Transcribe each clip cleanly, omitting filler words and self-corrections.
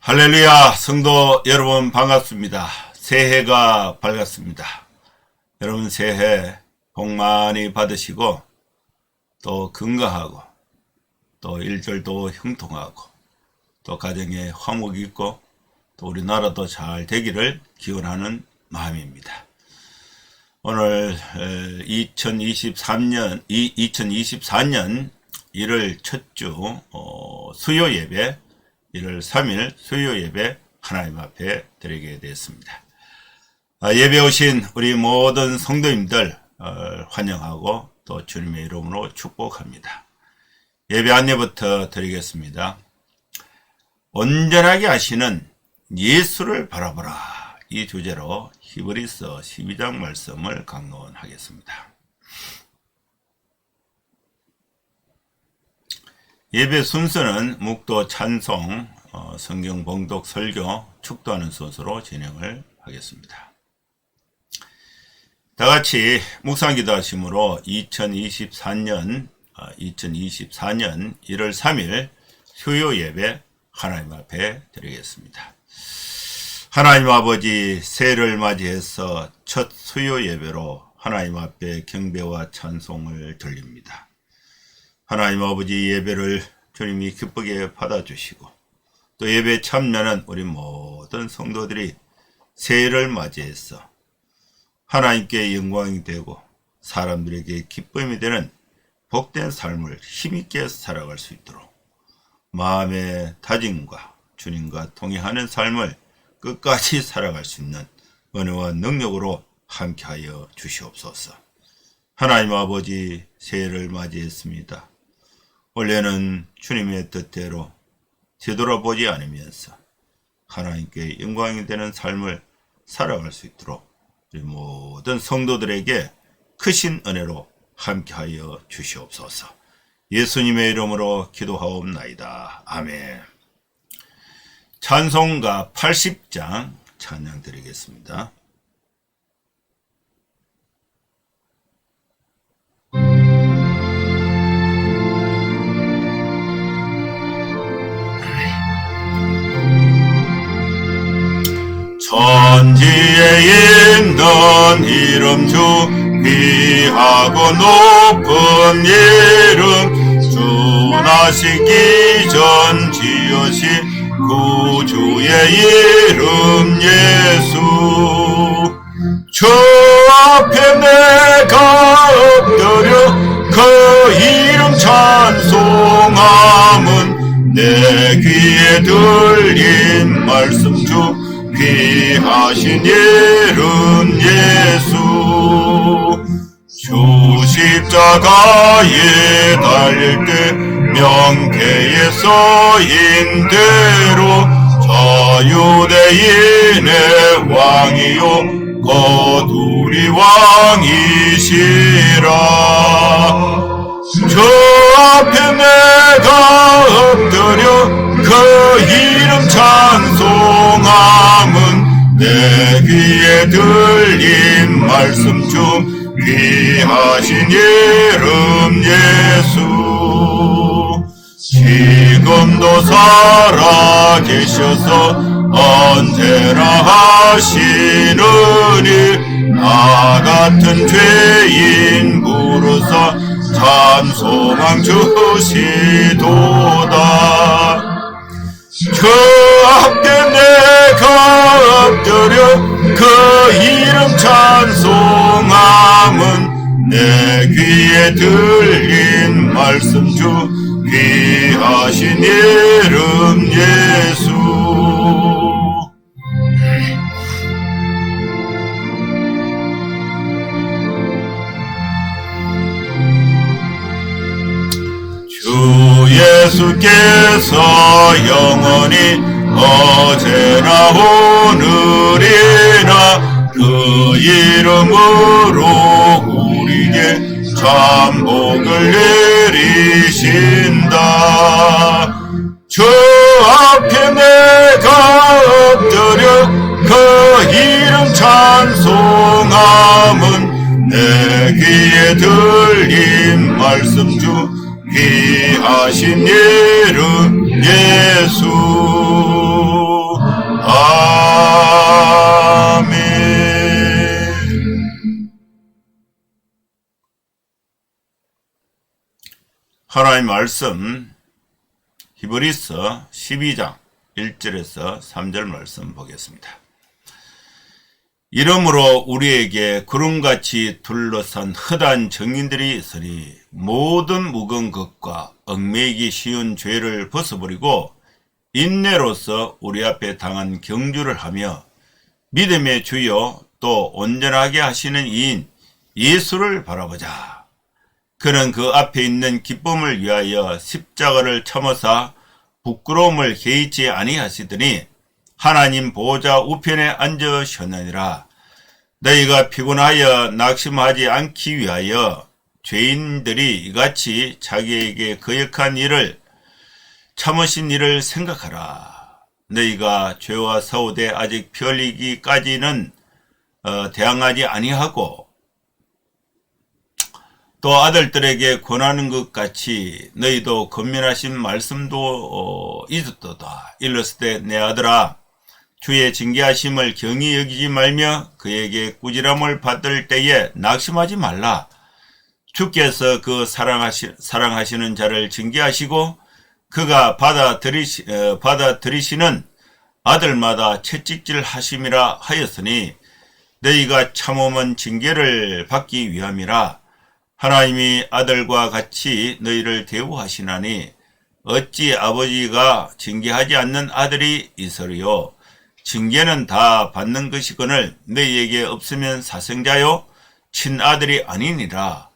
할렐루야, 성도 여러분 반갑습니다. 새해가 밝았습니다. 여러분 새해 복 많이 받으시고 또 건강하고 또 일절도 형통하고 또 가정에 화목이 있고 또 우리나라도 잘 되기를 기원하는 마음입니다. 오늘 2024년 1월 첫주 수요 예배 1월 3일 수요 예배 하나님 앞에 드리게 되었습니다. 예배 오신 우리 모든 성도님들 환영하고 또 주님의 이름으로 축복합니다. 예배 안내부터 드리겠습니다. 온전하게 하시는 예수를 바라보라, 이 주제로 히브리서 12장 말씀을 강론하겠습니다. 예배 순서는 묵도, 찬송, 성경 봉독, 설교, 축도하는 순서로 진행을 하겠습니다. 다같이 묵상 기도하심으로 2024년 1월 3일 수요 예배 하나님 앞에 드리겠습니다. 하나님 아버지, 새해를 맞이해서 첫 수요 예배로 하나님 앞에 경배와 찬송을 드립니다. 하나님 아버지, 예배를 주님이 기쁘게 받아주시고 또 예배 참여하는 우리 모든 성도들이 새해를 맞이해서 하나님께 영광이 되고 사람들에게 기쁨이 되는 복된 삶을 힘있게 살아갈 수 있도록 마음의 다짐과 주님과 동행하는 삶을 끝까지 살아갈 수 있는 은혜와 능력으로 함께하여 주시옵소서. 하나님 아버지, 새해를 맞이했습니다. 원래는 주님의 뜻대로 되돌아보지 않으면서 하나님께 영광이 되는 삶을 살아갈 수 있도록 우리 모든 성도들에게 크신 은혜로 함께하여 주시옵소서. 예수님의 이름으로 기도하옵나이다. 아멘. 찬송가 80장 찬양 드리겠습니다. 천지에 있는 이름 주 귀하고 높은 이름, 주 나시기 전 지으신 구주의 이름 예수. 주 앞에 내가 엎드려 그 이름 찬송함은 내 귀에 들린 말씀 중 귀하신 이름 예수. 주 십자가에 달릴 때 명계에 써인 대로 자유대인의 왕이요 거두리 왕이시라. 주 앞에 내가 엎드려 그 이름 찬송함은 내 귀에 들린 말씀 중 귀하신 이름 예수. 지금도 살아계셔서 언제나 하시는 일, 나 같은 죄인 부르사 찬송함 주시도다. 그 앞에 내가 엎드려 그 이름 찬송함은 내 귀에 들린 말씀 중 귀하신 이름 예수. 주 예수께서 영원히 어제나 오늘이나 그 이름으로 우리에게 참복을 내리신다. 주 앞에 내가 엎드려 그 이름 찬송함은 내 귀에 들린 말씀 중 귀하신 이름 예수. 하나님 말씀 히브리서 12장 1절에서 3절 말씀 보겠습니다. 이러므로 우리에게 구름같이 둘러싼 헛한 증인들이 있으니 모든 무거운 것과 얽매이기 쉬운 죄를 벗어버리고 인내로서 우리 앞에 당한 경주를 하며 믿음의 주요 또 온전하게 하시는 이인 예수를 바라보자. 그는 그 앞에 있는 기쁨을 위하여 십자가를 참으사 부끄러움을 개의치 아니하시더니 하나님 보호자 우편에 앉으셨느니라. 너희가 피곤하여 낙심하지 않기 위하여 죄인들이 이같이 자기에게 거역한 일을 참으신 일을 생각하라. 너희가 죄와 싸우되 아직 피 흘리기까지는 대항하지 아니하고 또 아들들에게 권하는 것 같이 너희도 건면하신 말씀도 있었도다. 일렀을 때 내 아들아 주의 징계하심을 경히 여기지 말며 그에게 꾸지람을 받을 때에 낙심하지 말라. 주께서 그 사랑하시는 자를 징계하시고 그가 받아들이시는 아들마다 채찍질 하심이라 하였으니 너희가 참으면 징계를 받기 위함이라. 하나님이 아들과 같이 너희를 대우하시나니 어찌 아버지가 징계하지 않는 아들이 있으리요. 징계는 다 받는 것이거늘 너희에게 없으면 사생자요 친아들이 아니니라.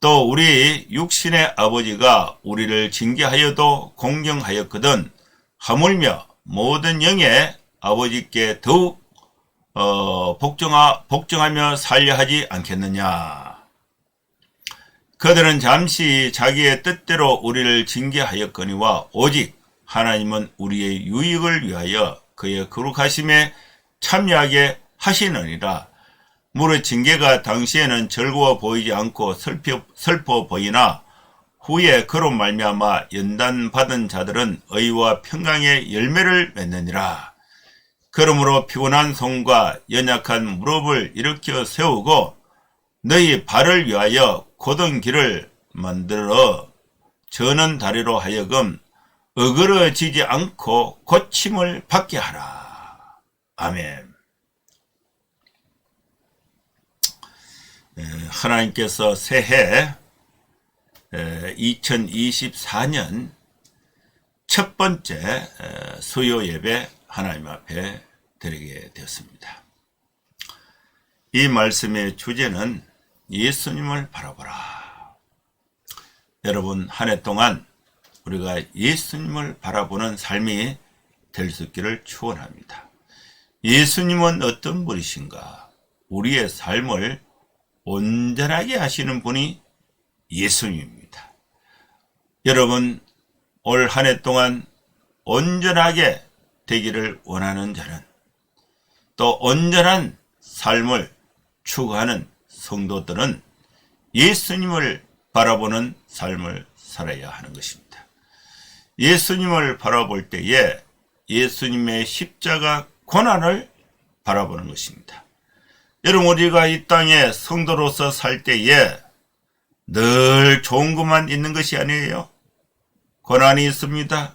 또 우리 육신의 아버지가 우리를 징계하여도 공경하였거든 하물며 모든 영의 아버지께 더욱 복종하며 살려 하지 않겠느냐. 그들은 잠시 자기의 뜻대로 우리를 징계하였거니와 오직 하나님은 우리의 유익을 위하여 그의 거룩하심에 참여하게 하시느니라. 무릇 징계가 당시에는 즐거워 보이지 않고 슬퍼 보이나 후에 그로 말미암아 연단받은 자들은 의와 평강의 열매를 맺느니라. 그러므로 피곤한 손과 연약한 무릎을 일으켜 세우고 너희 발을 위하여 곧은 길을 만들어 저는 다리로 하여금 어그러지지 않고 고침을 받게 하라. 아멘. 하나님께서 새해 2024년 첫 번째 수요 예배 하나님 앞에 드리게 되었습니다. 이 말씀의 주제는 예수님을 바라보라. 여러분 한 해 동안 우리가 예수님을 바라보는 삶이 될 수 있기를 축원합니다. 예수님은 어떤 분이신가? 우리의 삶을 온전하게 하시는 분이 예수님입니다. 여러분 올 한 해 동안 온전하게 되기를 원하는 자는 또 온전한 삶을 추구하는 성도들은 예수님을 바라보는 삶을 살아야 하는 것입니다. 예수님을 바라볼 때에 예수님의 십자가 고난을 바라보는 것입니다. 여러분 우리가 이 땅에 성도로서 살 때에 늘 좋은 것만 있는 것이 아니에요. 고난이 있습니다.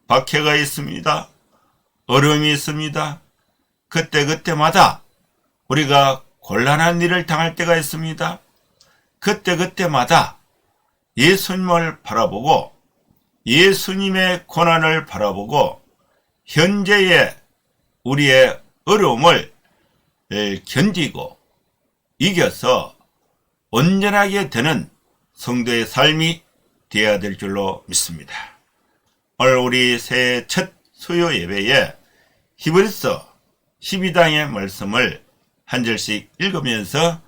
박해가 있습니다. 어려움이 있습니다. 그때마다 우리가 곤란한 일을 당할 때가 있습니다. 그때마다 예수님을 바라보고 예수님의 고난을 바라보고 현재의 우리의 어려움을 견디고 이겨서 온전하게 되는 성도의 삶이 되어야 될 줄로 믿습니다. 오늘 우리 새해 첫 수요 예배에 히브리서 12장의 말씀을 한 절씩 읽으면서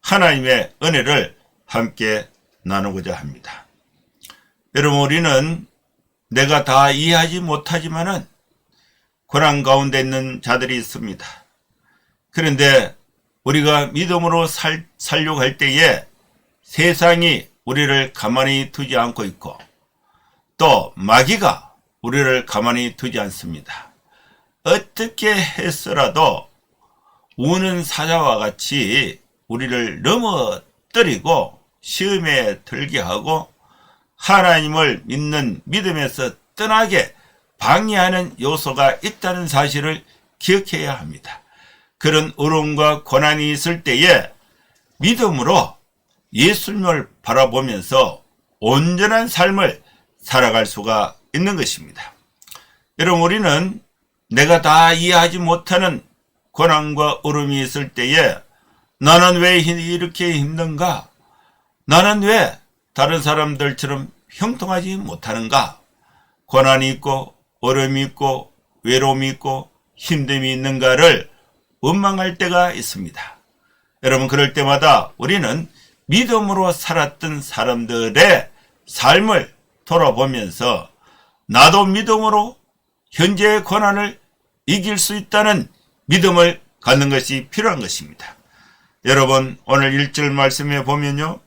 하나님의 은혜를 함께 나누고자 합니다. 여러분 우리는 내가 다 이해하지 못하지만은 고난 가운데 있는 자들이 있습니다. 그런데 우리가 믿음으로 살려고 할 때에 세상이 우리를 가만히 두지 않고 있고 또 마귀가 우리를 가만히 두지 않습니다. 어떻게 했어라도 우는 사자와 같이 우리를 넘어뜨리고 시험에 들게 하고 하나님을 믿는 믿음에서 떠나게 방해하는 요소가 있다는 사실을 기억해야 합니다. 그런 어려움과 고난이 있을 때에 믿음으로 예수님을 바라보면서 온전한 삶을 살아갈 수가 있는 것입니다. 여러분, 우리는 내가 다 이해하지 못하는 고난과 어려움이 있을 때에 나는 왜 이렇게 힘든가? 나는 왜 다른 사람들처럼 형통하지 못하는가? 고난이 있고 어려움이 있고 외로움이 있고 힘듦이 있는가를 원망할 때가 있습니다. 여러분, 그럴 때마다 우리는 믿음으로 살았던 사람들의 삶을 돌아보면서 나도 믿음으로 현재의 고난을 이길 수 있다는 믿음을 갖는 것이 필요한 것입니다. 여러분, 오늘 1절 말씀에 보면요,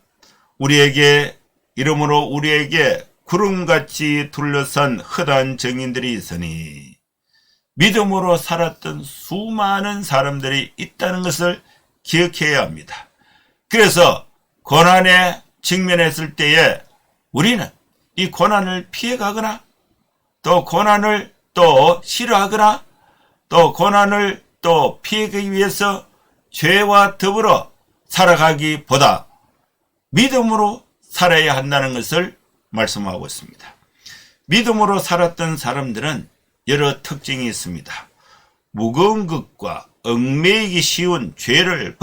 이러므로 우리에게 구름같이 둘러싼 허다한 증인들이 있으니 믿음으로 살았던 수많은 사람들이 있다는 것을 기억해야 합니다. 그래서 고난에 직면했을 때에 우리는 이 고난을 피해가거나 또 고난을 또 싫어하거나 또 고난을 또 피하기 위해서 죄와 더불어 살아가기보다 믿음으로 살아야 한다는 것을 말씀하고 있습니다. 믿음으로 살았던 사람들은 여러 특징이 있습니다. 무거운 것과 얽매이기 쉬운 죄를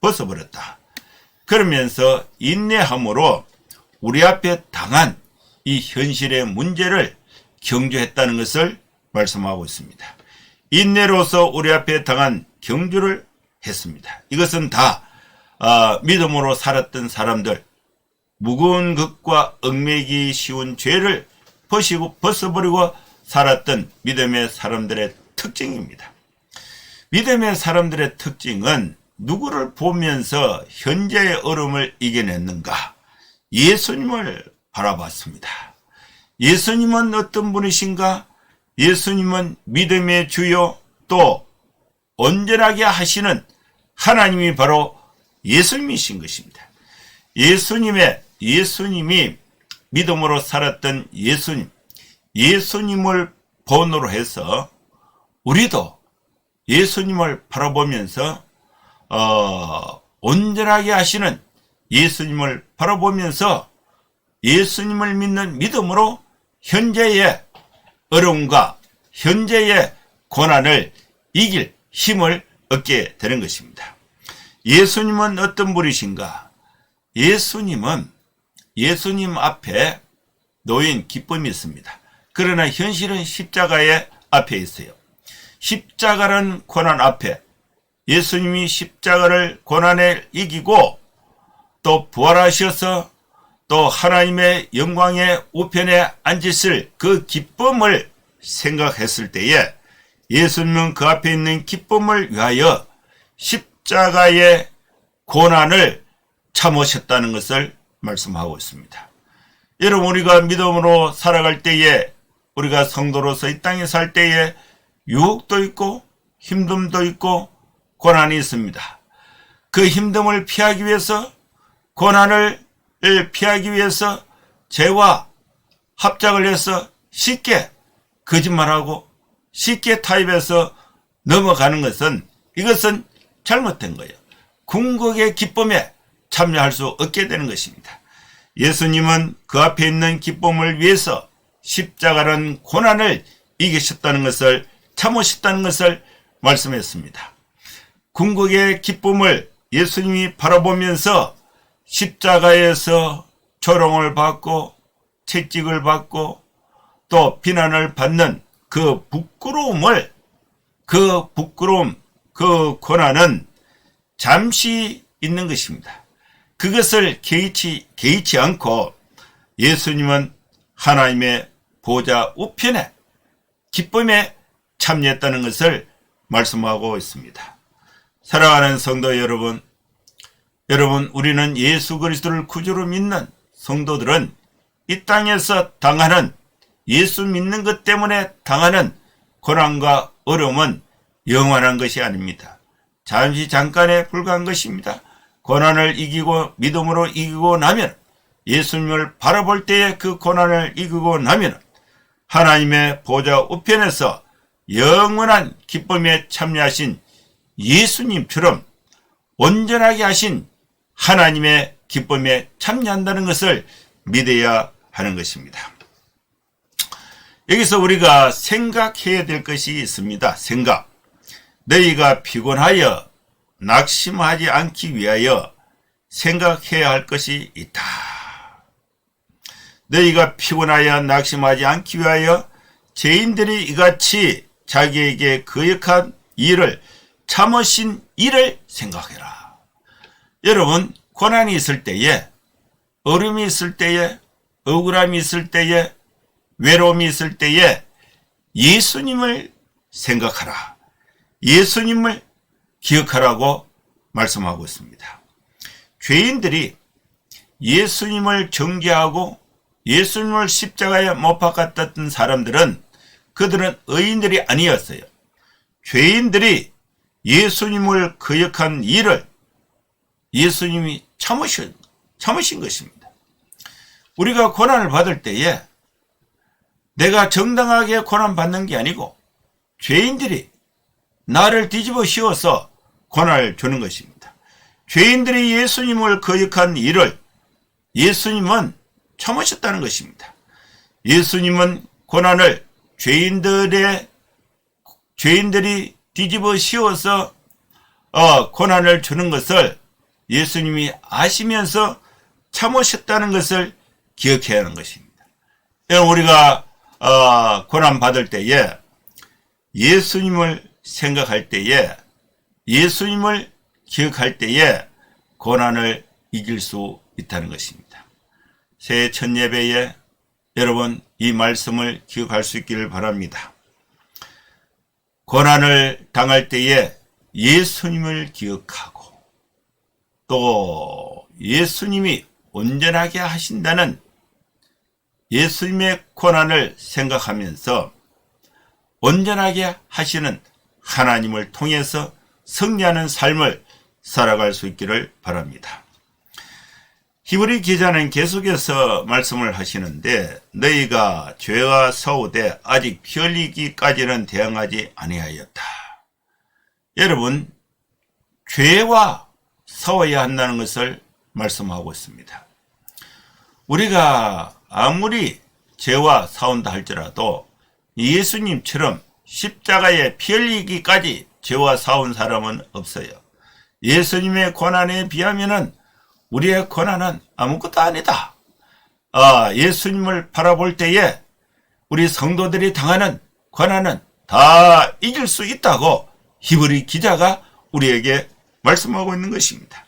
벗어버렸다. 그러면서 인내함으로 우리 앞에 당한 이 현실의 문제를 경주했다는 것을 말씀하고 있습니다. 인내로서 우리 앞에 당한 경주를 했습니다. 이것은 다 믿음으로 살았던 사람들, 무거운 것과 얽매이기 쉬운 죄를 벗어버리고 살았던 믿음의 사람들의 특징입니다. 믿음의 사람들의 특징은 누구를 보면서 현재의 어려움을 이겨냈는가? 예수님을 바라봤습니다. 예수님은 어떤 분이신가? 예수님은 믿음의 주요, 또 온전하게 하시는 하나님이 바로 예수님이신 것입니다. 예수님이 믿음으로 살았던 예수님을 본으로 해서 우리도 예수님을 바라보면서 온전하게 하시는 예수님을 바라보면서 예수님을 믿는 믿음으로 현재의 어려움과 현재의 고난을 이길 힘을 얻게 되는 것입니다. 예수님은 어떤 분이신가? 예수님 앞에 놓인 기쁨이 있습니다. 그러나 현실은 십자가의 앞에 있어요. 십자가라는 고난 앞에 예수님이 십자가를 고난을 이기고 또 부활하셔서 또 하나님의 영광의 우편에 앉으실 그 기쁨을 생각했을 때에 예수님은 그 앞에 있는 기쁨을 위하여 십자가의 고난을 참으셨다는 것을 말씀하고 있습니다. 여러분, 우리가 믿음으로 살아갈 때에, 우리가 성도로서 이 땅에 살 때에 유혹도 있고 힘듦도 있고 고난이 있습니다. 그 힘듦을 피하기 위해서, 고난을 피하기 위해서 죄와 합작을 해서 쉽게 거짓말하고 쉽게 타협해서 넘어가는 것은, 이것은 잘못된 거예요. 궁극의 기쁨에 참여할 수 없게 되는 것입니다. 예수님은 그 앞에 있는 기쁨을 위해서 십자가라는 고난을 이기셨다는 것을, 참으셨다는 것을 말씀했습니다. 궁극의 기쁨을 예수님이 바라보면서 십자가에서 조롱을 받고 채찍을 받고 또 비난을 받는 그 부끄러움, 그 고난은 잠시 있는 것입니다. 그것을 개의치 않고 예수님은 하나님의 보좌 우편에 기쁨에 참여했다는 것을 말씀하고 있습니다. 사랑하는 성도 여러분, 우리는 예수 그리스도를 구주로 믿는 성도들은 이 땅에서 당하는, 예수 믿는 것 때문에 당하는 고난과 어려움은 영원한 것이 아닙니다. 잠깐에 불과한 것입니다. 고난을 이기고 믿음으로 이기고 나면 예수님을 바라볼 때에 그 고난을 이기고 나면 하나님의 보좌 우편에서 영원한 기쁨에 참여하신 예수님처럼 온전하게 하신 하나님의 기쁨에 참여한다는 것을 믿어야 하는 것입니다. 여기서 우리가 생각해야 될 것이 있습니다. 생각. 너희가 피곤하여 낙심하지 않기 위하여 생각해야 할 것이 있다. 너희가 피곤하여 낙심하지 않기 위하여 죄인들이 이같이 자기에게 거역한 일을 참으신 일을 생각해라. 여러분, 고난이 있을 때에, 어려움이 있을 때에, 억울함이 있을 때에, 외로움이 있을 때에 예수님을 생각하라. 예수님을 기억하라고 말씀하고 있습니다. 죄인들이 예수님을 정죄하고 예수님을 십자가에 못 박았던 사람들은 그들은 의인들이 아니었어요. 죄인들이 예수님을 거역한 일을 예수님이 참으신 것입니다. 우리가 고난을 받을 때에 내가 정당하게 고난받는 게 아니고 죄인들이 나를 뒤집어 씌워서 고난을 주는 것입니다. 죄인들이 예수님을 거역한 일을 예수님은 참으셨다는 것입니다. 예수님은 고난을 죄인들이 뒤집어 씌워서 고난을 주는 것을 예수님이 아시면서 참으셨다는 것을 기억해야 하는 것입니다. 우리가 고난 받을 때에 예수님을 생각할 때에 예수님을 기억할 때에 고난을 이길 수 있다는 것입니다. 새해 첫 예배에 여러분 이 말씀을 기억할 수 있기를 바랍니다. 고난을 당할 때에 예수님을 기억하고 또 예수님이 온전하게 하신다는 예수님의 고난을 생각하면서 온전하게 하시는 하나님을 통해서 승리하는 삶을 살아갈 수 있기를 바랍니다. 히브리 기자는 계속해서 말씀을 하시는데 너희가 죄와 싸우되 아직 피 흘리기까지는 대항하지 아니하였다. 여러분, 죄와 싸워야 한다는 것을 말씀하고 있습니다. 우리가 아무리 죄와 싸운다 할지라도 예수님처럼 십자가에 피 흘리기까지 죄와 싸운 사람은 없어요. 예수님의 고난에 비하면은 우리의 고난은 아무것도 아니다. 예수님을 바라볼 때에 우리 성도들이 당하는 고난은 다 이길 수 있다고 히브리 기자가 우리에게 말씀하고 있는 것입니다.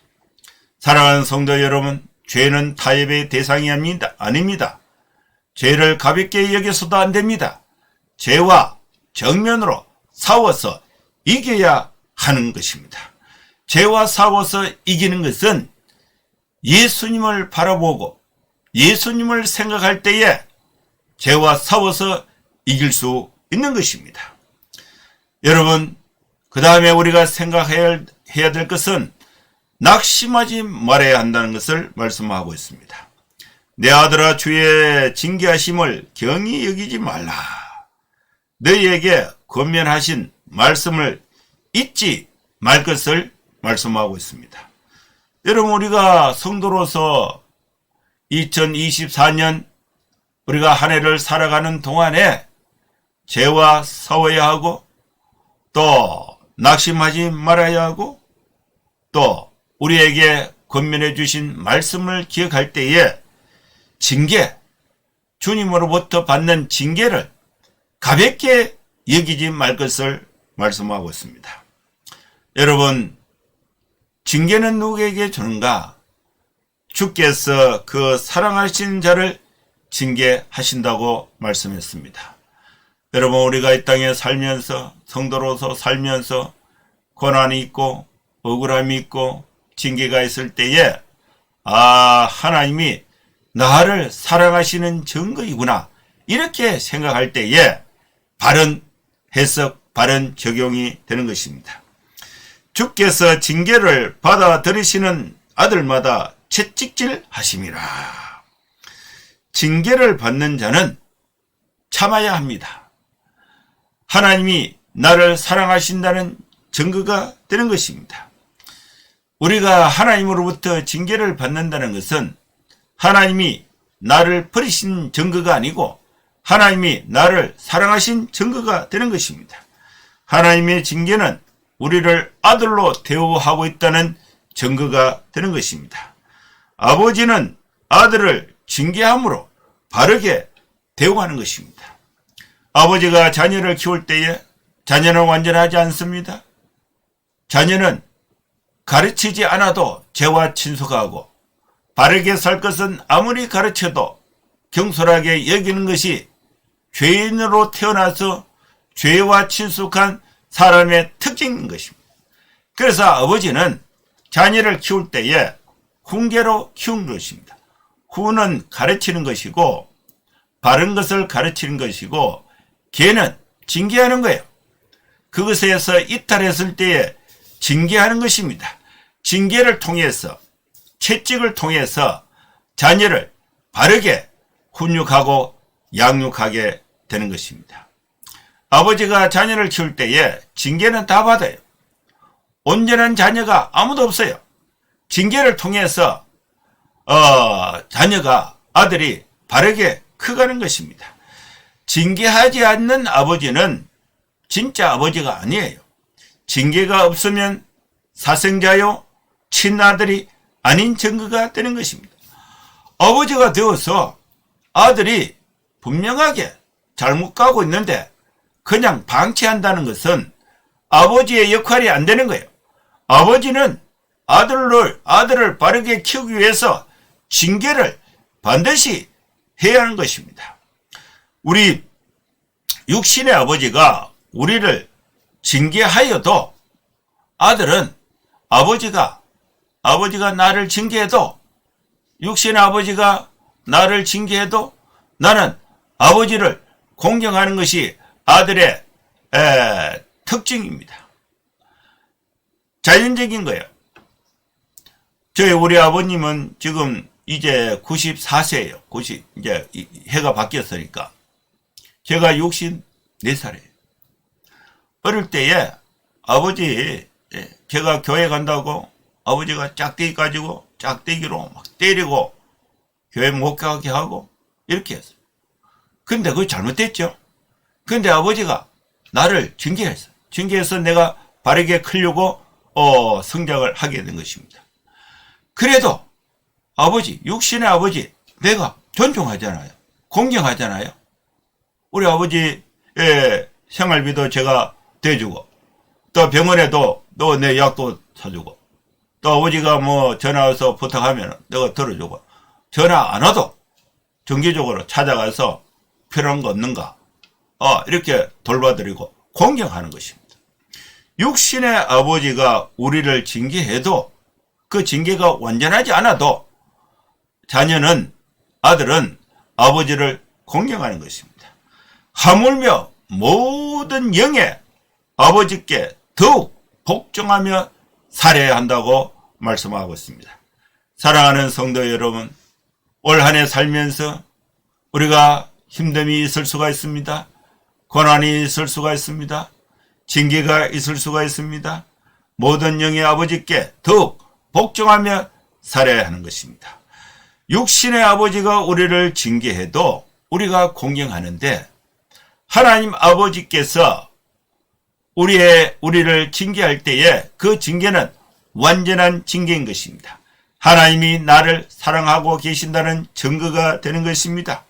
사랑하는 성도 여러분, 죄는 타협의 대상이 아닙니다. 죄를 가볍게 여겨서도 안 됩니다. 죄와 정면으로 싸워서 이겨야 하는 것입니다. 죄와 싸워서 이기는 것은 예수님을 바라보고 예수님을 생각할 때에 죄와 싸워서 이길 수 있는 것입니다. 여러분, 그 다음에 우리가 생각해야 될 것은 낙심하지 말아야 한다는 것을 말씀하고 있습니다. 내 아들아, 주의 징계하심을 경히 여기지 말라. 너희에게 권면하신 말씀을 잊지 말 것을 말씀하고 있습니다. 여러분, 우리가 성도로서 2024년 우리가 한 해를 살아가는 동안에 죄와 싸워야 하고 또 낙심하지 말아야 하고 또 우리에게 권면해 주신 말씀을 기억할 때에 징계, 주님으로부터 받는 징계를 가볍게 여기지 말 것을 말씀하고 있습니다. 여러분, 징계는 누구에게 주는가? 주께서 그 사랑하시는 자를 징계하신다고 말씀했습니다. 여러분, 우리가 이 땅에 살면서 성도로서 살면서 고난이 있고 억울함이 있고 징계가 있을 때에 하나님이 나를 사랑하시는 증거이구나 이렇게 생각할 때에 바른 해석, 바른 적용이 되는 것입니다. 주께서 징계를 받아들이시는 아들마다 채찍질 하심이라. 징계를 받는 자는 참아야 합니다. 하나님이 나를 사랑하신다는 증거가 되는 것입니다. 우리가 하나님으로부터 징계를 받는다는 것은 하나님이 나를 버리신 증거가 아니고 하나님이 나를 사랑하신 증거가 되는 것입니다. 하나님의 징계는 우리를 아들로 대우하고 있다는 증거가 되는 것입니다. 아버지는 아들을 징계함으로 바르게 대우하는 것입니다. 아버지가 자녀를 키울 때에 자녀는 완전하지 않습니다. 자녀는 가르치지 않아도 죄와 친숙하고 바르게 살 것은 아무리 가르쳐도 경솔하게 여기는 것이 죄인으로 태어나서 죄와 친숙한 사람의 특징인 것입니다. 그래서 아버지는 자녀를 키울 때에 훈계로 키운 것입니다. 후는 가르치는 것이고 바른 것을 가르치는 것이고 계는 징계하는 거예요. 그것에서 이탈했을 때에 징계하는 것입니다. 징계를 통해서 채찍을 통해서 자녀를 바르게 훈육하고 양육하게 되는 것입니다. 아버지가 자녀를 키울 때에 징계는 다 받아요. 온전한 자녀가 아무도 없어요. 징계를 통해서 자녀가 아들이 바르게 커가는 것입니다. 징계하지 않는 아버지는 진짜 아버지가 아니에요. 징계가 없으면 사생자요 친아들이 아닌 증거가 되는 것입니다. 아버지가 되어서 아들이 분명하게 잘못 가고 있는데 그냥 방치한다는 것은 아버지의 역할이 안 되는 거예요. 아버지는 아들을 바르게 키우기 위해서 징계를 반드시 해야 하는 것입니다. 우리 육신의 아버지가 우리를 징계하여도 아들은 아버지가 나를 징계해도 육신의 아버지가 나를 징계해도 나는 아버지를 공경하는 것이 아들의 특징입니다. 자연적인 거예요. 우리 아버님은 지금 이제 94세예요. 이제 해가 바뀌었으니까. 제가 64살이에요. 어릴 때에 아버지, 제가 교회 간다고 아버지가 짝대기 가지고 짝대기로 막 때리고 교회 못 가게 하고 이렇게 했어요. 근데 그거 잘못됐죠. 근데 아버지가 나를 징계했어요. 징계해서 내가 바르게 크려고 성장을 하게 된 것입니다. 그래도 아버지, 육신의 아버지 내가 존중하잖아요. 공경하잖아요. 우리 아버지의 생활비도 제가 대주고 또 병원에도 너 내 약도 사주고 또 아버지가 뭐 전화 와서 부탁하면 내가 들어주고 전화 안 와도 정기적으로 찾아가서 필요한 거 없는가 이렇게 돌봐드리고 공경하는 것입니다. 육신의 아버지가 우리를 징계해도 그 징계가 완전하지 않아도 아들은 아버지를 공경하는 것입니다. 하물며 모든 영의 아버지께 더욱 복종하며 살아야 한다고 말씀하고 있습니다. 사랑하는 성도 여러분, 올 한 해 살면서 우리가 힘듦이 있을 수가 있습니다. 고난이 있을 수가 있습니다. 징계가 있을 수가 있습니다. 모든 영의 아버지께 더욱 복종하며 살아야 하는 것입니다. 육신의 아버지가 우리를 징계해도 우리가 공경하는데 하나님 아버지께서 우리를 징계할 때에 그 징계는 완전한 징계인 것입니다. 하나님이 나를 사랑하고 계신다는 증거가 되는 것입니다.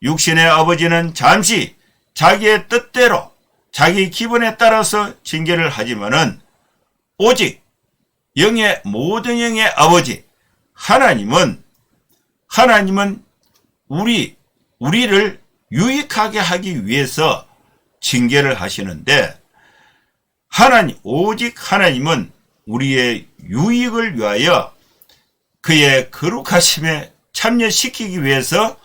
육신의 아버지는 잠시 자기의 뜻대로 자기 기분에 따라서 징계를 하지만은 오직 모든 영의 아버지 하나님은 우리를 유익하게 하기 위해서 징계를 하시는데 오직 하나님은 우리의 유익을 위하여 그의 거룩하심에 참여시키기 위해서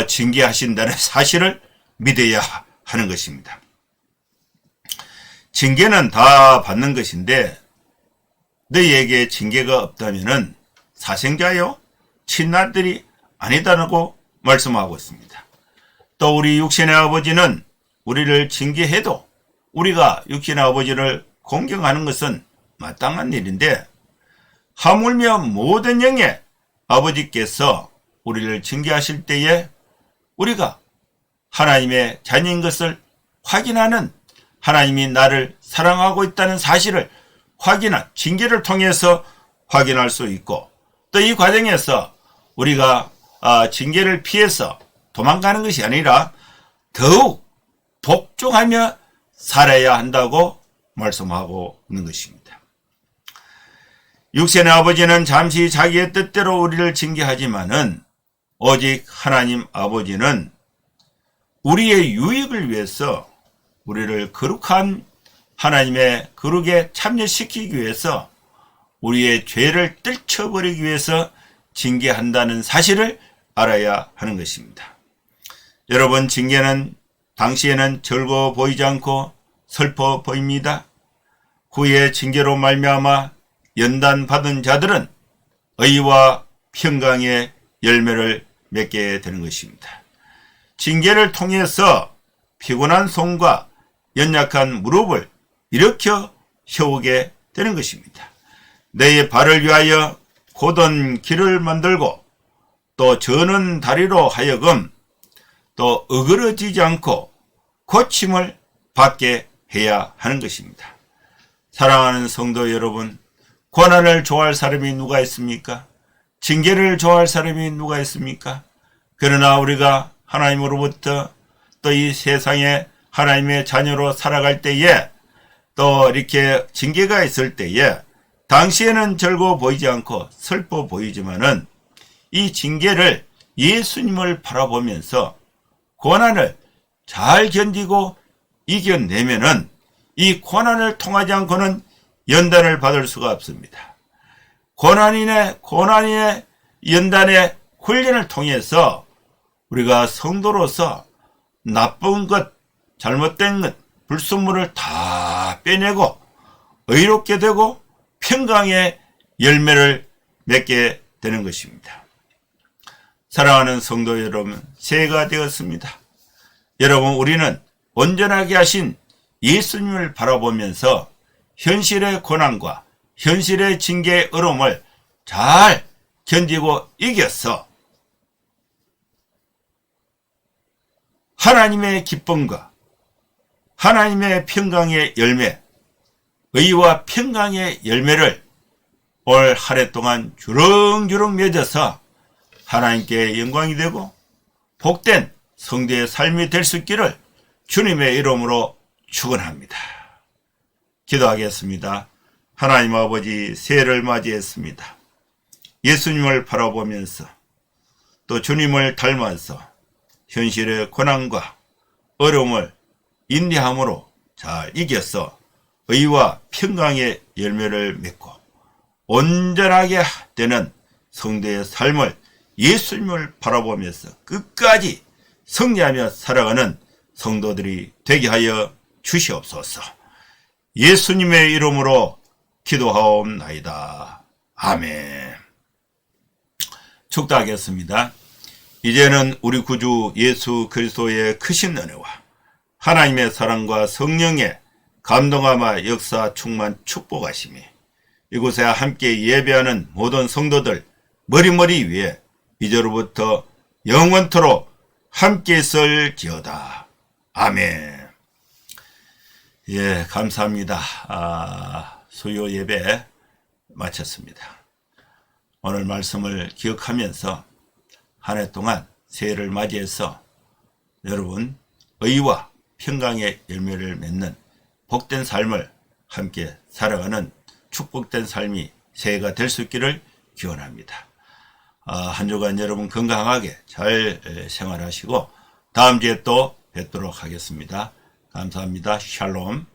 징계하신다는 사실을 믿어야 하는 것입니다. 징계는 다 받는 것인데 너희에게 징계가 없다면은 사생자요 친아들이 아니다라고 말씀하고 있습니다. 또 우리 육신의 아버지는 우리를 징계해도 우리가 육신의 아버지를 공경하는 것은 마땅한 일인데, 하물며 모든 영의 아버지께서 우리를 징계하실 때에 우리가 하나님의 자녀인 것을 확인하는, 하나님이 나를 사랑하고 있다는 사실을 확인한, 징계를 통해서 확인할 수 있고, 또 이 과정에서 우리가 징계를 피해서 도망가는 것이 아니라 더욱 복종하며 살아야 한다고 말씀하고 있는 것입니다. 육신의 아버지는 잠시 자기의 뜻대로 우리를 징계하지만은 오직 하나님 아버지는 우리의 유익을 위해서, 우리를 거룩한 하나님의 거룩에 참여시키기 위해서, 우리의 죄를 떨쳐버리기 위해서 징계한다는 사실을 알아야 하는 것입니다. 여러분, 징계는 당시에는 즐거워 보이지 않고 슬퍼 보입니다. 후에 징계로 말미암아 연단받은 자들은 의와 평강의 열매를 맺게 되는 것입니다. 징계를 통해서 피곤한 손과 연약한 무릎을 일으켜 세우게 되는 것입니다. 내 발을 위하여 곧은 길을 만들고 또 저는 다리로 하여금 또 어그러지지 않고 고침을 받게 해야 하는 것입니다. 사랑하는 성도 여러분, 고난을 좋아할 사람이 누가 있습니까? 징계를 좋아할 사람이 누가 있습니까? 그러나 우리가 하나님으로부터 또 이 세상에 하나님의 자녀로 살아갈 때에, 또 이렇게 징계가 있을 때에 당시에는 즐거워 보이지 않고 슬퍼 보이지만은 이 징계를 예수님을 바라보면서 고난을 잘 견디고 이겨내면은 이 고난을 통하지 않고는 연단을 받을 수가 없습니다. 고난인의 연단의 훈련을 통해서 우리가 성도로서 나쁜 것, 잘못된 것, 불순물을 다 빼내고 의롭게 되고 평강의 열매를 맺게 되는 것입니다. 사랑하는 성도 여러분, 새해가 되었습니다. 여러분, 우리는 온전하게 하신 예수님을 바라보면서 현실의 고난과 현실의 징계의 어려움을 잘 견디고 이겨서 하나님의 기쁨과 하나님의 평강의 열매, 의와 평강의 열매를 올 한 해 동안 주렁주렁 맺어서 하나님께 영광이 되고 복된 성도의 삶이 될 수 있기를 주님의 이름으로 축원합니다. 기도하겠습니다. 하나님 아버지, 새해를 맞이했습니다. 예수님을 바라보면서 또 주님을 닮아서 현실의 고난과 어려움을 인내함으로 잘 이겨서 의와 평강의 열매를 맺고 온전하게 되는 성도의 삶을 예수님을 바라보면서 끝까지 승리하며 살아가는 성도들이 되게 하여 주시옵소서. 예수님의 이름으로 기도하옵나이다. 아멘. 축도하겠습니다. 이제는 우리 구주 예수 그리스도의 크신 은혜와 하나님의 사랑과 성령의 감동하마 역사 충만 축복하심이 이곳에 함께 예배하는 모든 성도들 머리머리 위에 이제로부터 영원토록 함께 있을지어다. 아멘. 예, 감사합니다. 수요 예배 마쳤습니다. 오늘 말씀을 기억하면서 한 해 동안 새해를 맞이해서 여러분 의와 평강의 열매를 맺는 복된 삶을 함께 살아가는 축복된 삶이 새해가 될 수 있기를 기원합니다. 한 주간 여러분 건강하게 잘 생활하시고 다음 주에 또 뵙도록 하겠습니다. 감사합니다. 샬롬.